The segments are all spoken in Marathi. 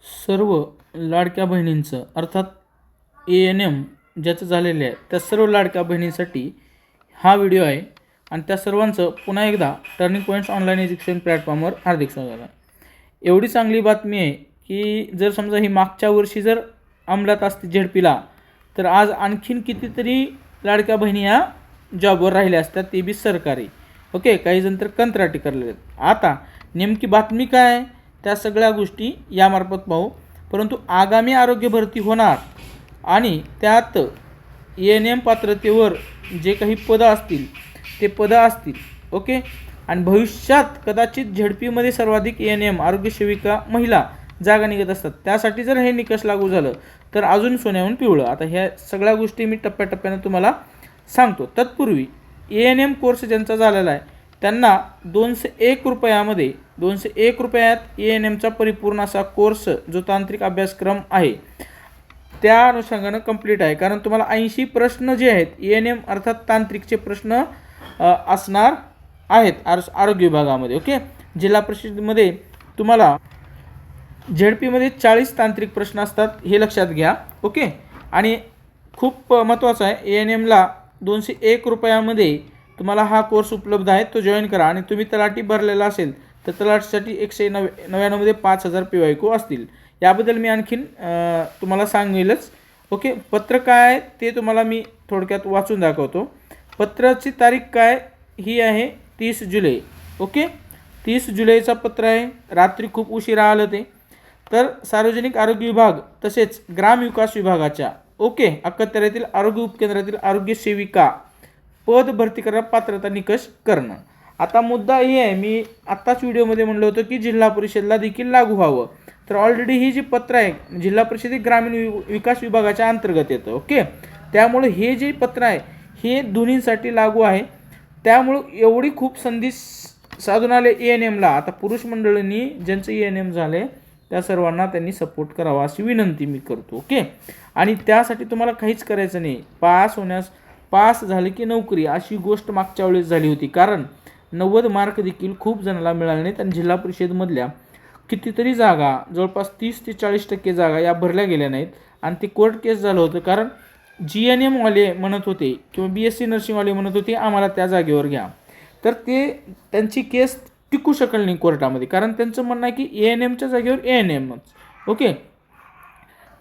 सर्व लाडक्या बहिणींचं अर्थात ANM ज्याचं झालेलं आहे त्या सर्व लाडक्या बहिणींसाठी हा व्हिडिओ आहे आणि त्या सर्वांचं पुन्हा एकदा टर्निंग पॉईंट्स ऑनलाईन एज्युकेशन प्लॅटफॉर्मवर हार्दिक स्वागत आहे. एवढी चांगली बातमी आहे की जर समजा ही मागच्या वर्षी जर अंमलात असती झेडपीला तर आज आणखीन कितीतरी लाडक्या बहिणी ह्या जॉबवर राहिल्या असतात, ते बी सरकारी. ओके, काही जण तर कंत्राटी करले आहेत. आता नेमकी बातमी काय आहे त्या सगळ्या गोष्टी यामार्फत पाहू. परंतु आगामी आरोग्य भरती होणार आणि त्यात ANM पात्रतेवर जे काही पदं असतील ते पदं असतील. ओके, आणि भविष्यात कदाचित झेडपीमध्ये सर्वाधिक ANM आरोग्य सेविका महिला जागा निघत असतात. त्यासाठी जर हे निकष लागू झालं तर अजून सोन्याहून पिवळं. आता ह्या सगळ्या गोष्टी मी टप्प्याटप्प्यानं तुम्हाला सांगतो. तत्पूर्वी ANM कोर्स ज्यांचा झालेला आहे त्यांना 201 रुपयामध्ये 201 रुपयात ANMचा परिपूर्ण असा कोर्स जो तांत्रिक अभ्यासक्रम आहे त्या अनुषंगानं कंप्लीट आहे. कारण तुम्हाला 80 प्रश्न जे आहेत ANM अर्थात तांत्रिकचे प्रश्न असणार आहेत आरोग्य विभागामध्ये. ओके, जिल्हा परिषदेमध्ये तुम्हाला झेडपीमध्ये 40 तांत्रिक प्रश्न असतात, हे लक्षात घ्या. ओके, आणि खूप महत्त्वाचं आहे ANMला 201 रुपयामध्ये तुम्हाला हा कोर्स उपलब्ध आहे, तो जॉईन करा. आणि तुम्ही तलाठी भरलेला असेल तर तलाठीसाठी 199मध्ये 5000 PYQ असतील. याबद्दल मी आणखीन तुम्हाला सांगेलच. ओके, पत्र काय ते तुम्हाला मी थोडक्यात वाचून दाखवतो. पत्राची तारीख काय ही आहे 30 जुलै. ओके, 30 जुलैचा पत्र आहे. रात्री खूप उशिरा आलं ते. तर सार्वजनिक आरोग्य विभाग तसेच ग्रामविकास विभागाच्या अखत्यारीतील आरोग्य उपकेंद्रातील आरोग्य सेविका पद भरती करा, पात्रता निकष करणं. आता मुद्दा हे आहे, मी आत्ताच व्हिडिओमध्ये म्हणलं होतं की जिल्हा परिषदला देखील लागू व्हावं. तर ऑलरेडी ही जी पत्र आहे जिल्हा परिषद ग्रामीण विकास विभागाच्या अंतर्गत येतं. ओके, त्यामुळे हे जे पत्र आहे हे दोन्हींसाठी लागू आहे. त्यामुळं एवढी खूप संधी साधून आले ANMला. आता पुरुष मंडळींनी ज्यांचं ANM झाले त्या सर्वांना त्यांनी सपोर्ट करावा अशी विनंती मी करतो. ओके, आणि त्यासाठी तुम्हाला काहीच करायचं नाही. पास झाले की नोकरी अशी गोष्ट मागच्या वेळेस झाली होती. कारण 90 मार्क देखील खूप जणांना मिळाले नाहीत आणि जिल्हा परिषदमधल्या कितीतरी जागा जवळपास 30 ते 40% जागा या भरल्या गेल्या नाहीत. आणि ते कोर्ट केस झालं होतं. कारण GNMवाले म्हणत होते किंवा BSc नर्सिंगवाले म्हणत होते आम्हाला त्या जागेवर घ्या. तर त्यांची केस टिकू शकल नाही कोर्टामध्ये. कारण त्यांचं म्हणणं आहे की ANMच्या जागेवर ANMच. ओके,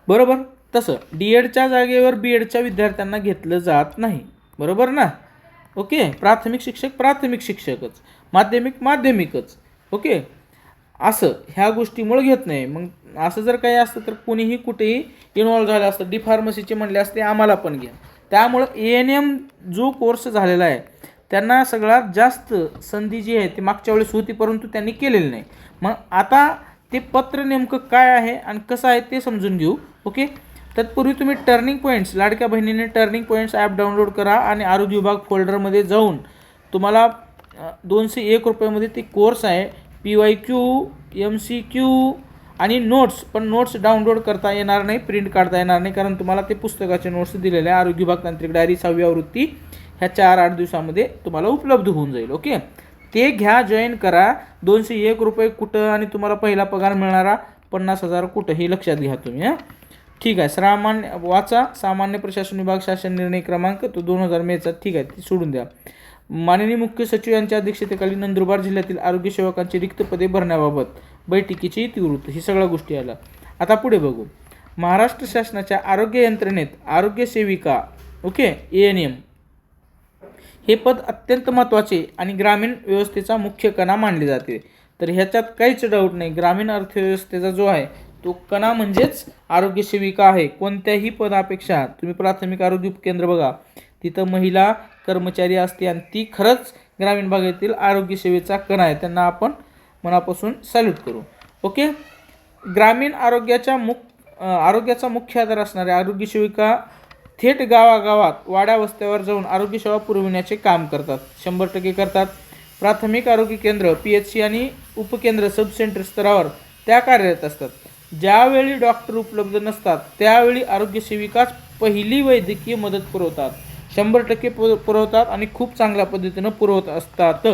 बरोबर. तसं D.Edच्या जागेवर B.Edच्या विद्यार्थ्यांना घेतलं जात नाही. बरोबर ना. ओके, प्राथमिक शिक्षकच, माध्यमिकच. ओके, असं ह्या गोष्टीमुळे घेत नाही. मग असं जर काही असतं तर कोणीही कुठेही इन्व्हॉल्व झालं असतं. D.Pharmacyचे म्हणले असते आम्हाला पण घ्या. त्यामुळं ANM जो कोर्स झालेला आहे त्यांना सगळ्यात जास्त संधी जी आहे ती मागच्या वेळेस होती, परंतु त्यांनी केलेली नाही. मग आता ते पत्र नेमकं काय आहे आणि कसं आहे ते समजून घेऊ. ओके, तत्पूर्वी तुम्ही टर्निंग पॉईंट्स लाडक्या बहिणीने टर्निंग पॉईंट्स ॲप डाउनलोड करा आणि आरोग्य विभाग फोल्डरमध्ये जाऊन तुम्हाला 201 रुपयामध्ये ते कोर्स आहे. PYQ, MCQ आणि नोट्स. पण नोट्स डाउनलोड करता येणार नाही, प्रिंट काढता येणार नाही, कारण तुम्हाला ते पुस्तकाचे नोट्स दिलेले आहे. आरोग्य विभाग तांत्रिक डायरी 6वी आवृत्ती ह्या 4-8 दिवसामध्ये तुम्हाला उपलब्ध होऊन जाईल. ओके, ते घ्या, जॉईन करा. 201 रुपये कुठं आणि तुम्हाला पहिला पगार मिळणारा 50,000 कुठं हे लक्षात घ्या तुम्ही. हां, ठीक आहे. सामान्य प्रशासन विभाग शासन निर्णय क्रमांक तो 2000 मेचा. ठीक आहे, ती सोडून द्या. माननीय मुख्य सचिव यांच्या अध्यक्षतेखाली नंदुरबार जिल्ह्यातील आरोग्य सेवकांची रिक्त पदे भरण्याबाबत बैठकीची इतिवृत्त. ही सगळ्या गोष्टी आल्या. आता पुढे बघू. महाराष्ट्र शासनाच्या आरोग्य यंत्रणेत आरोग्य सेविका ANM हे पद अत्यंत महत्त्वाचे आणि ग्रामीण व्यवस्थेचा मुख्य कणा मानले जाते. तर ह्याच्यात काहीच डाऊट नाही. ग्रामीण अर्थव्यवस्थेचा जो आहे तो कणा म्हणजेच आरोग्य सेविका आहे. कोणत्याही पदापेक्षा तुम्ही प्राथमिक आरोग्य उपकेंद्र बघा, तिथं महिला कर्मचारी असते आणि ती खरंच ग्रामीण भागातील आरोग्य सेवेचा कणा आहे. त्यांना आपण मनापासून सॅल्यूट करू. ओके, ग्रामीण आरोग्याचा मुख्य आधार असणाऱ्या आरोग्य सेविका थेट गावागावात वाड्या वस्त्यावर जाऊन आरोग्यसेवा पुरविण्याचे काम करतात. 100% करतात. प्राथमिक आरोग्य केंद्र PHC आणि उपकेंद्र सब सेंटर स्तरावर त्या कार्यरत असतात. ज्यावेळी डॉक्टर उपलब्ध नसतात त्यावेळी आरोग्य सेविकाच पहिली वैद्यकीय मदत पुरवतात. 100% पुरवतात आणि खूप चांगल्या पद्धतीनं पुरवत असतात.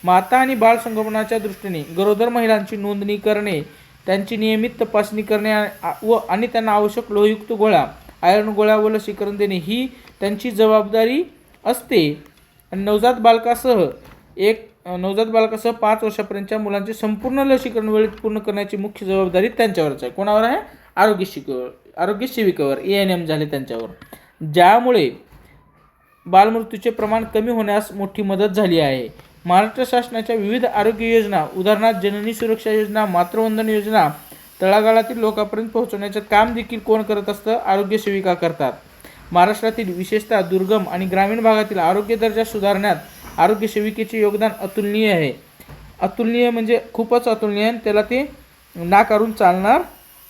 माता आणि बाळ संगोपनाच्या दृष्टीने गरोदर महिलांची नोंदणी करणे त्यांची नियमित तपासणी करणे आणि त्यांना आवश्यक लोहयुक्त गोळ्या, आयर्न गोळ्या व लसीकरण देणे ही त्यांची जबाबदारी असते. आणि नवजात बालकासह 5 वर्षापर्यंतच्या मुलांचे संपूर्ण लसीकरण वेळेत पूर्ण करण्याची मुख्य जबाबदारी त्यांच्यावरच आहे. कोणावर आहे? आरोग्य सेविकेवर, ANM झाले त्यांच्यावर. ज्यामुळे बालमृत्यूचे प्रमाण कमी होण्यास मोठी मदत झाली आहे. महाराष्ट्र शासनाच्या विविध आरोग्य योजना, उदाहरणार्थ जननी सुरक्षा योजना, मातृवंदन योजना तळागाळातील लोकांपर्यंत पोहोचवण्याचे काम देखील कोण करत असतं? आरोग्य सेविका करतात. महाराष्ट्रातील विशेषतः दुर्गम आणि ग्रामीण भागातील आरोग्य दर्जा सुधारण्यात आरोग्य सेविकेचे योगदान अतुलनीय आहे. अतुलनीय म्हणजे खूपच अतुलनीय आहे, त्याला ते नाकारून चालणार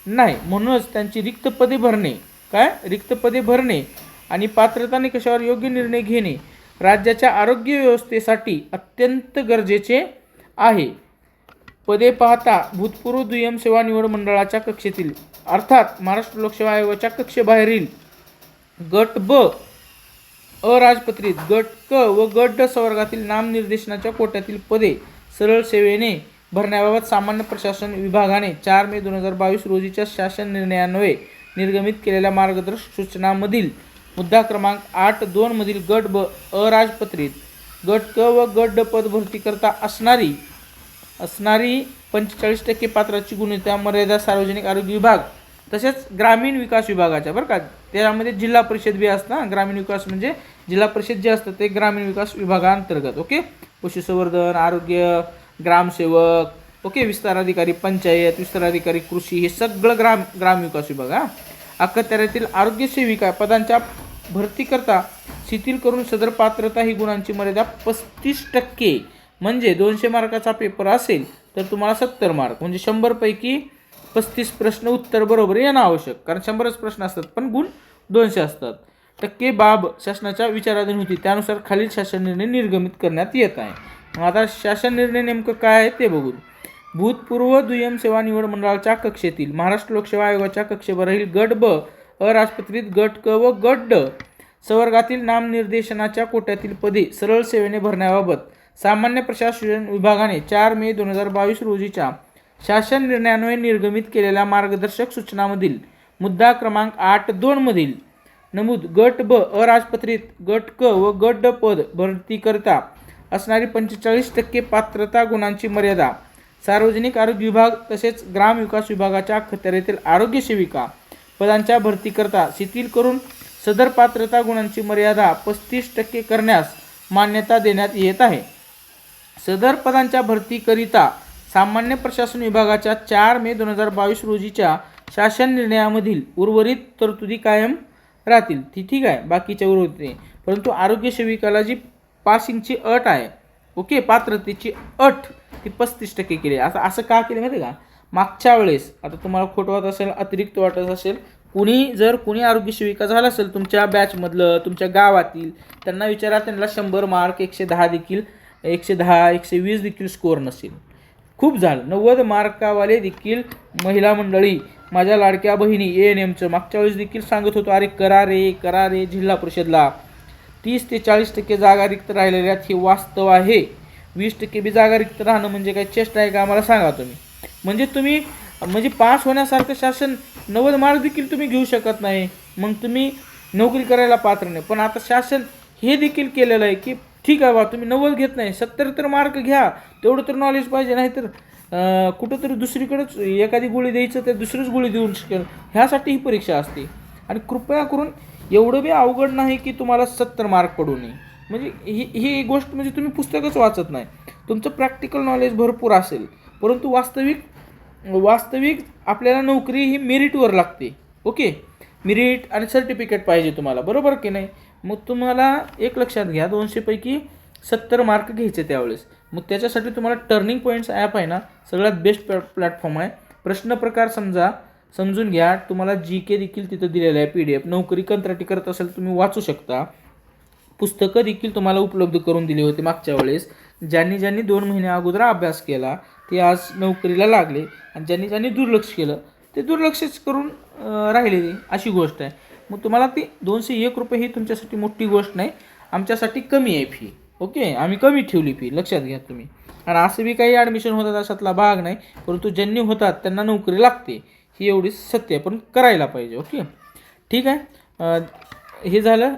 नाही. म्हणूनच त्यांची रिक्त पदे भरणे आणि पात्रता निकषावर योग्य निर्णय घेणे राज्याच्या आरोग्य व्यवस्थेसाठी अत्यंत गरजेचे आहे. पदे पाहता भूतपूर्व दुय्यम सेवा निवड मंडळाच्या कक्षेतील अर्थात महाराष्ट्र लोकसेवा आयोगाच्या कक्षेबाहेरील गट ब अराजपत्रित, गट क व गट ड संवर्गातील नामनिर्देशनाच्या कोट्यातील पदे सरळ सेवेने भरण्याबाबत सामान्य प्रशासन विभागाने 4 मे 2022 रोजीच्या शासन निर्णयान्वये निर्गमित केलेल्या मार्गदर्शक सूचनांमधील मुद्दा क्रमांक 8.2 मधील गट ब अराजपत्रित, गट क व गट ड पद भरती करता असणारी 45% पात्राची गुणवत्ता मर्यादा सार्वजनिक आरोग्य विभाग तसेच ग्रामीण विकास विभागाच्या, बरं का, त्यामध्ये जिल्हा परिषद बी असतं. ग्रामीण विकास म्हणजे जिल्हा परिषद जे असतं ते ग्रामीण विकास विभागांतर्गत. ओके, पशुसंवर्धन, आरोग्य, ग्रामसेवक, ओके, विस्ताराधिकारी पंचायत, विस्ताराधिकारी कृषी, हे सगळं ग्राम विकास विभाग. अखत्यारीतील आरोग्य सेविका पदांच्या भरतीकरता शिथिल करून सदर पात्रता ही गुणांची मर्यादा 35%, म्हणजे 200 मार्काचा पेपर असेल तर तुम्हाला 70 मार्क, म्हणजे 100 पैकी 35 प्रश्न उत्तर बरोबर येणं आवश्यक, कारण 100च प्रश्न असतात पण गुण 200 असतात. टक्के बाब शासनाच्या विचाराधीन होती, त्यानुसार खालील शासन निर्णय निर्गमित करण्यात येत आहे. मग आता शासन निर्णय नेमकं काय आहे ते बघू. भूतपूर्व दुय्यम सेवा निवड मंडळाच्या कक्षेतील महाराष्ट्र लोकसेवा आयोगाच्या कक्षेवरील गट ब अराजपत्रित, गट क व गट ड संवर्गातील नामनिर्देशनाच्या कोट्यातील पदे सरळ सेवेने भरण्याबाबत सामान्य प्रशासन विभागाने 4 मे 2022 रोजीच्या शासन निर्णयान्वये निर्गमित केलेल्या मार्गदर्शक सूचनांमधील मुद्दा क्रमांक 8.2 मधील नमूद गट ब अराजपत्रित, गट क व गट ड पद भरतीकरिता असणारी 45% पात्रता गुणांची मर्यादा सार्वजनिक आरोग्य विभाग तसेच ग्राम विकास विभागाच्या अखत्यारीतील आरोग्य सेविका पदांच्या भरतीकरता शिथिल करून सदर पात्रता गुणांची मर्यादा 35% करण्यास मान्यता देण्यात येत आहे. सदर पदांच्या भरतीकरिता सामान्य प्रशासन विभागाच्या 4 मे 2022 रोजीच्या शासन निर्णयामधील उर्वरित तरतुदी कायम राहतील. ठीक आहे, बाकीच्या उर्वरित, परंतु आरोग्य सेविकाला जी पासिंगची अट आहे, ओके, पात्रतेची अट ती 35% केली. असं का केलं माहिती का? मागच्या वेळेस, आता तुम्हाला खोटं वाटत असेल, अतिरिक्त वाटत असेल, कुणी आरोग्य सेविका झाला असेल तुमच्या बॅचमधलं, तुमच्या गावातील, त्यांना विचारा, त्यांना 100 मार्क, 110 देखील, 110, 120 देखील स्कोअर नसेल. खूप झालं. 90 मार्कावाले देखील महिला मंडळी, माझ्या लाडक्या बहिणी ANMचं मागच्या वेळेस देखील सांगत होतो, अरे करा रे जिल्हा परिषदला 30 ते 40% जागा रिक्त राहिलेल्या आहेत. हे वास्तव आहे. 20% बी जागा रिक्त राहणं म्हणजे काय चेष्टा आहे का? आम्हाला सांगा तुम्ही. म्हणजे पास होण्यासारखं शासन 90 मार्क देखील तुम्ही घेऊ शकत नाही, मग तुम्ही नोकरी करायला पात्र नाही. पण आता शासन हे देखील केलेलं आहे की ठीक आहे बा, तुम्ही 90 घेत नाही, 70 तर मार्क घ्या, तेवढं तर नॉलेज पाहिजे, नाही तर कुठंतरी दुसरीकडेच एखादी गोळी द्यायचं तर दुसरीच गोळी देऊ शकेल. ह्यासाठी ही परीक्षा असते. आणि कृपया करून एवढं बी अवघड नाही की तुम्हाला 70 मार्क पडू नये. म्हणजे ही गोष्ट म्हणजे तुम्ही पुस्तकच वाचत नाही, तुमचं प्रॅक्टिकल नॉलेज भरपूर असेल, परंतु वास्तविक आपल्याला नोकरी ही मेरिटवर लागते. ओके, मेरिट आणि सर्टिफिकेट पाहिजे तुम्हाला, बरोबर की नाही? मग तुम्हाला एक लक्षात घ्या, 200 पैकी 70 मार्क घ्यायचे त्यावेळेस. मग त्याच्यासाठी तुम्हाला टर्निंग पॉईंट्स ॲप आहे ना, सगळ्यात बेस्ट प्लॅटफॉर्म आहे. प्रश्न प्रकार समजून घ्या. तुम्हाला GK देखील तिथं दिलेलं आहे, PDF. नोकरी कंत्राटी करत असेल तुम्ही वाचू शकता. पुस्तकं देखील तुम्हाला उपलब्ध करून दिली होती मागच्या वेळेस. ज्यांनी 2 महिने अगोदर अभ्यास केला ते आज नोकरीला लागले, आणि ज्यांनी दुर्लक्ष केलं ते दुर्लक्षच करून राहिलेली, अशी गोष्ट आहे. मग तुम्हाला ती 201 रुपये ही तुमच्यासाठी मोठी गोष्ट नाही, आमच्यासाठी कमी आहे फी. ओके, आम्ही कमी ठेवली फी, लक्षात घ्या तुम्ही. आणि असं बी काही ॲडमिशन होतात अशातला भाग नाही, परंतु ज्यांनी होतात त्यांना नोकरी लागते, ही एवढी सत्य पण करायला पाहिजे. ओके, ठीक आहे. हे झालं.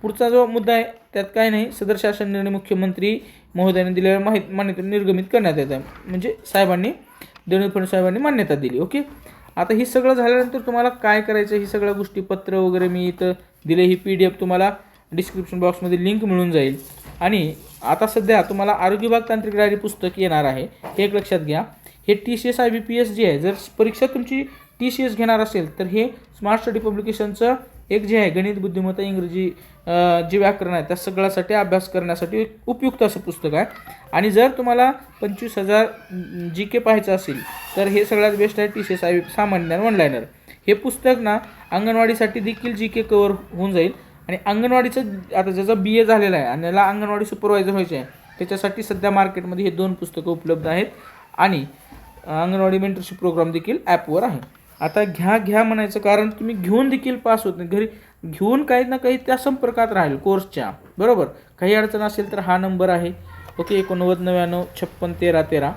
पुढचा जो मुद्दा आहे त्यात काय नाही, सदर शासन निर्णय मुख्यमंत्री महोदयाने दिलेल्या मान्यतेतून निर्गमित करण्यात येत आहे, म्हणजे साहेबांनी, देवेंद्र फडणवीस साहेबांनी मान्यता दिली. ओके, आता हे सगळं झाल्यानंतर तुम्हाला काय करायचं, ही सगळ्या गोष्टी पत्र वगैरे मी इथं दिले, ही PDF तुम्हाला डिस्क्रिप्शन बॉक्समध्ये लिंक मिळून जाईल. आणि आता सध्या तुम्हाला आरोग्य विभाग तांत्रिक डायरी पुस्तक येणार आहे, हे एक लक्षात घ्या. हे TCS IBPS जे आहे, जर परीक्षा तुमची TCS घेणार असेल तर हे स्मार्ट स्टडी पब्लिकेशनचं एक जे आहे गणित, बुद्धिमत्ता, इंग्रजी जे व्याकरण आहे त्या सगळ्यासाठी अभ्यास करण्यासाठी उपयुक्त असं पुस्तक आहे. आणि जर तुम्हाला 25,000 GK पाहायचं असेल तर हे सगळ्यात बेस्ट आहे TCS IBPS सामान्य ज्ञान वन लायनर. हे पुस्तक ना अंगणवाडीसाठी देखील GK कवर होऊन जाईल. आणि अंगणवाडीचं आता ज्याचा BA झालेला आहे आणि याला अंगणवाडी सुपरवायझर व्हायचे आहे त्याच्यासाठी सध्या मार्केटमध्ये हे 2 पुस्तकं उपलब्ध आहेत. आणि अंगणवाडी मेंटरशिप प्रोग्राम देखील ॲपवर आहे. आता घ्या म्हणायचं कारण तुम्ही घेऊन देखील पास होत नाही, घरी घेऊन काही ना काही त्या संपर्कात राहील कोर्सच्या, बरोबर. काही अडचण असेल तर हा नंबर आहे, ओके, 8999561313,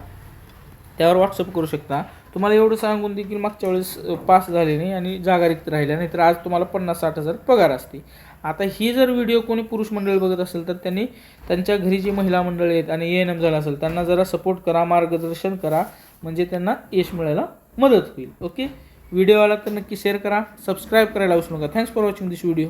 त्यावर व्हॉट्सअप करू शकता. तुम्हाला एवढं सांगून देखील मागच्या वेळेस पास झाले नाही आणि जागा रिक्त राहिल्या नाही, तर आज तुम्हाला 50-60 हजार पगार असते. आता ही जर व्हिडिओ कोणी पुरुष मंडळी बघत असेल तर त्यांनी त्यांच्या घरी जी महिला मंडळी आहेत आणि ANM झालं असेल त्यांना जरा सपोर्ट करा, मार्गदर्शन करा, म्हणजे त्यांना यश मिळायला मदत होईल. ओके, व्हिडिओ आला तर नक्की शेअर करा, सबस्क्राईब करायला विसरू नका. Thanks for watching this video.